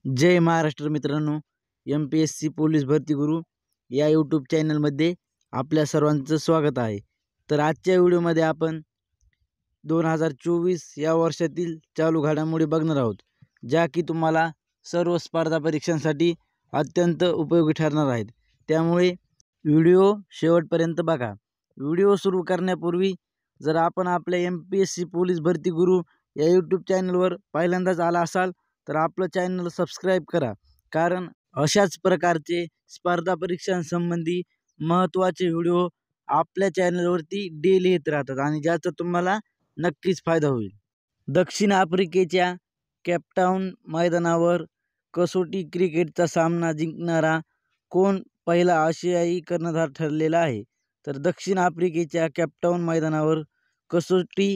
जय महाराष्ट्र मित्रांनो, MPSC police भरती गुरु या यूट्यूब चॅनलमध्ये आपल्या सर्वांचं स्वागत आहे। तर आजच्या व्हिडिओमध्ये आपण 2024 या वर्षातील चालू घडामोडी बघणार आहोत, ज्या की तुम्हाला सर्व स्पर्धा परीक्षांसाठी अत्यंत उपयोगी ठरणार आहेत। त्यामुळे व्हिडिओ शेवटपर्यंत बघा। व्हिडिओ सुरू करण्यापूर्वी जर आपण आपल्या MPSC पोलीस भरती गुरु या यूट्यूब चॅनलवर पहिल्यांदाच आला असाल तर आपलं चॅनल सबस्क्राईब करा, कारण अशाच प्रकारचे स्पर्धा परीक्षांसंबंधी महत्त्वाचे व्हिडिओ आपल्या चॅनलवरती डेली येत राहतात आणि ज्याचा तुम्हाला नक्कीच फायदा होईल। दक्षिण आफ्रिकेच्या केपटाऊन मैदानावर कसोटी क्रिकेटचा सामना जिंकणारा कोण पहिला आशियाई कर्णधार ठरलेला आहे? तर दक्षिण आफ्रिकेच्या केपटाऊन मैदानावर कसोटी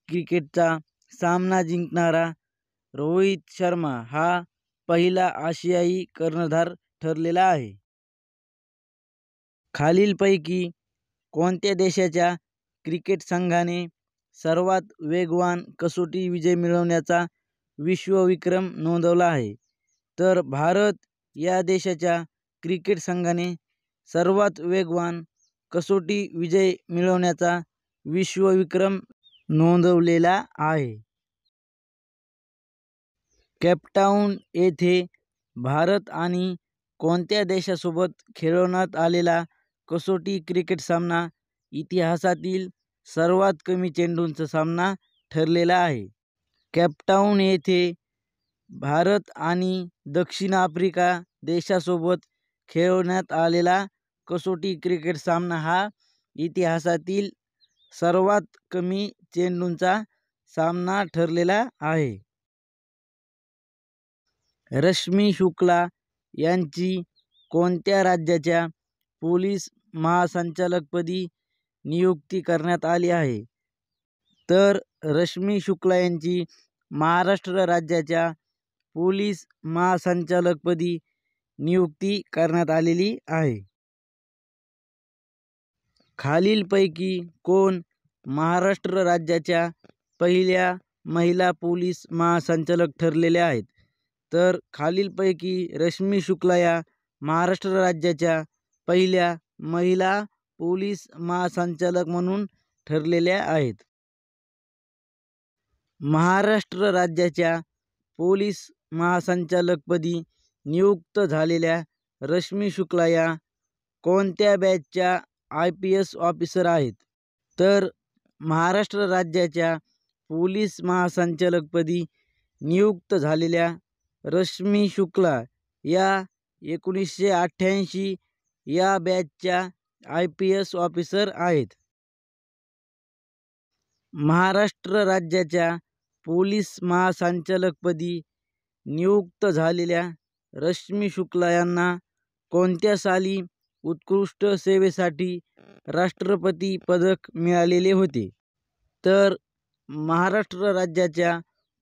क्रिकेटचा सामना जिंकणारा रोहित शर्मा हा पहिला आशियाई कर्णधार ठरलेला आहे। खालीलपैकी कोणत्या देशाच्या क्रिकेट संघाने सर्वात वेगवान कसोटी विजय मिळवण्याचा विश्वविक्रम नोंदवला आहे? तर भारत या देशाच्या क्रिकेट संघाने सर्वात वेगवान कसोटी विजय मिळवण्याचा विश्वविक्रम नोंदवलेला आहे। केपटाऊन येथे भारत आणि कोणत्या देशासोबत खेळवण्यात आलेला कसोटी क्रिकेट सामना इतिहासातील सर्वात कमी चेंडूंचा सामना ठरलेला आहे? केपटाऊन येथे भारत आणि दक्षिण आफ्रिका देशासोबत खेळवण्यात आलेला कसोटी क्रिकेट सामना हा इतिहासातील सर्वात कमी चेंडूंचा सामना ठरलेला आहे। रश्मी शुक्ला यांची कोणत्या राज्याच्या पोलीस महासंचालकपदी नियुक्ती करण्यात आली आहे? तर रश्मी शुक्ला यांची महाराष्ट्र राज्याच्या पोलीस महासंचालकपदी नियुक्ती करण्यात आलेली आहे। खालीलपैकी कोण महाराष्ट्र राज्याच्या पहिल्या महिला पोलीस महासंचालक ठरलेल्या आहेत? तर खालीलपैकी रश्मी शुक्ला या महाराष्ट्र राज्याच्या पहिल्या महिला पोलीस महासंचालक म्हणून ठरलेल्या आहेत। महाराष्ट्र राज्याच्या पोलीस महासंचालकपदी नियुक्त झालेल्या रश्मी शुक्ला या कोणत्या बॅचच्या IPS ऑफिसर आहेत? तर महाराष्ट्र राज्याच्या पोलीस महासंचालकपदी नियुक्त झालेल्या रश्मी शुक्ला या 1988 या बॅचच्या IPS ऑफिसर आहेत। महाराष्ट्र राज्याच्या पोलीस महासंचालकपदी नियुक्त झालेल्या रश्मी शुक्ला यांना कोणत्या साली उत्कृष्ट सेवेसाठी राष्ट्रपती पदक मिळालेले होते? तर महाराष्ट्र राज्याच्या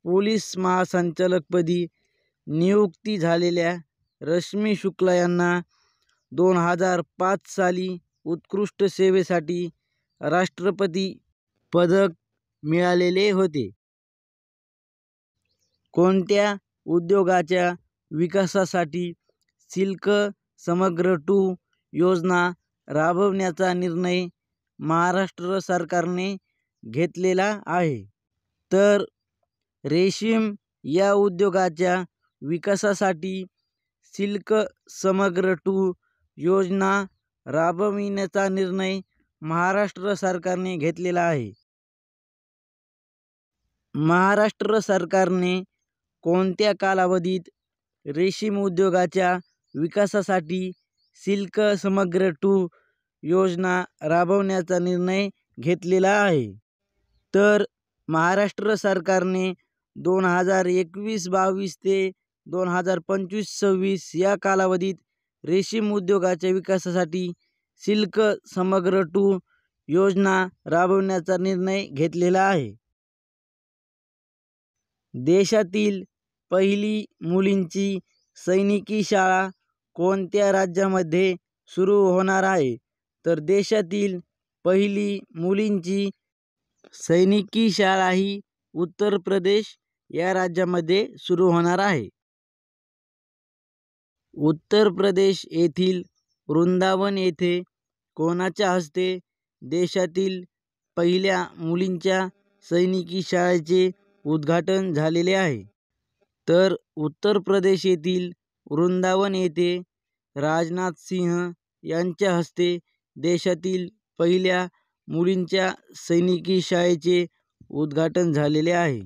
पोलीस महासंचालकपदी नियुक्ती झालेल्या रश्मी शुक्ला यांना 2005 साली उत्कृष्ट सेवेसाठी राष्ट्रपती पदक मिळालेले होते। कोणत्या उद्योगाच्या विकासासाठी सिल्क समग्र 2 योजना राबवण्याचा निर्णय महाराष्ट्र सरकारने घेतलेला आहे? तर रेशीम या उद्योगाच्या विकासासाठी सिल्क समग्र 2 योजना राबविण्याचा निर्णय महाराष्ट्र सरकारने घेतलेला आहे। महाराष्ट्र सरकारने कोणत्या कालावधीत रेशीम उद्योगाच्या विकासासाठी सिल्क समग्र 2 योजना राबवण्याचा निर्णय घेतलेला आहे? तर महाराष्ट्र सरकारने 2021-22 ते 2025-26 या कालावधीत रेशीम उद्योगाच्या विकासासाठी सिल्क समग्र 2 योजना राबवण्याचा निर्णय घेतलेला आहे। देशातील पहिली मुलींची सैनिकी शाळा कोणत्या राज्यामध्ये सुरू होणार आहे? तर देशातील पहिली मुलींची सैनिकी शाळा ही उत्तर प्रदेश या राज्यामध्ये सुरू होणार आहे। उत्तर प्रदेश येथील वृंदावन येथे कोणाच्या हस्ते देशातील पहिल्या मुलींच्या सैनिकी शाळेचे उद्घाटन झालेले आहे? तर उत्तर प्रदेश येथील वृंदावन येथे राजनाथ सिंह यांच्या हस्ते देशातील पहिल्या मुलींच्या सैनिकी शाळेचे उद्घाटन झालेले आहे.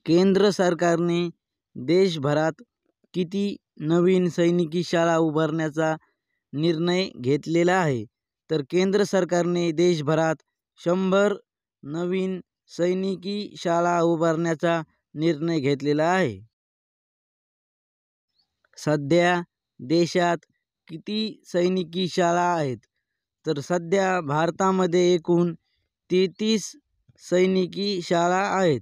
केंद्र सरकारने देशभरात किती नवीन सैनिकी शाळा उभारण्याचा निर्णय घेतलेला आहे? तर केंद्र सरकारने देशभरात 100 नवीन सैनिकी शाळा उभारण्याचा निर्णय घेतलेला आहे. सध्या देशात किती सैनिकी शाळा आहेत? तर सध्या भारतामध्ये एकूण 33 सैनिकी शाळा आहेत.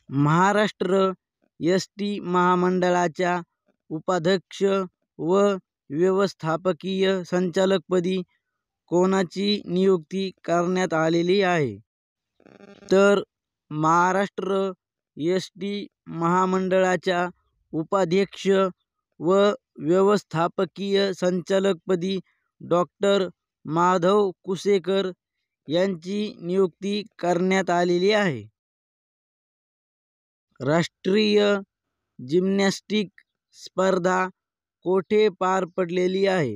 महाराष्ट्र एस.टी. महामंडळाच्या उपाध्यक्ष व व्यवस्थापकीय संचालकपदी कोणाची नियुक्ती करण्यात आलेली आहे? तर महाराष्ट्र एस.टी. महामंडळाच्या उपाध्यक्ष व व्यवस्थापकीय संचालकपदी डॉक्टर माधव कुसेकर यांची नियुक्ती करण्यात आलेली आहे. राष्ट्रीय जिम्नॅस्टिक स्पर्धा कोठे पार पडलेली आहे?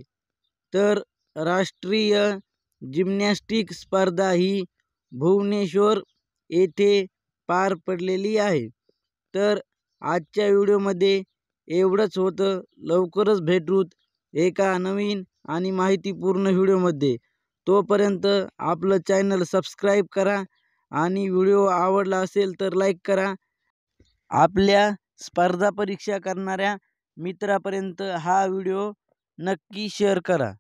तर राष्ट्रीय जिम्नॅस्टिक स्पर्धा ही भुवनेश्वर येथे पार पडलेली आहे. तर आजच्या व्हिडिओमध्ये एवढंच होतं. लवकरच भेटूत एका नवीन आणि माहितीपूर्ण व्हिडिओमध्ये. तोपर्यंत आपलं चॅनल सबस्क्राईब करा आणि व्हिडिओ आवडला असेल तर लाईक करा. आपल्या स्पर्धा परीक्षा करणाऱ्या मित्रापर्यंत हा व्हिडिओ नक्की शेअर करा.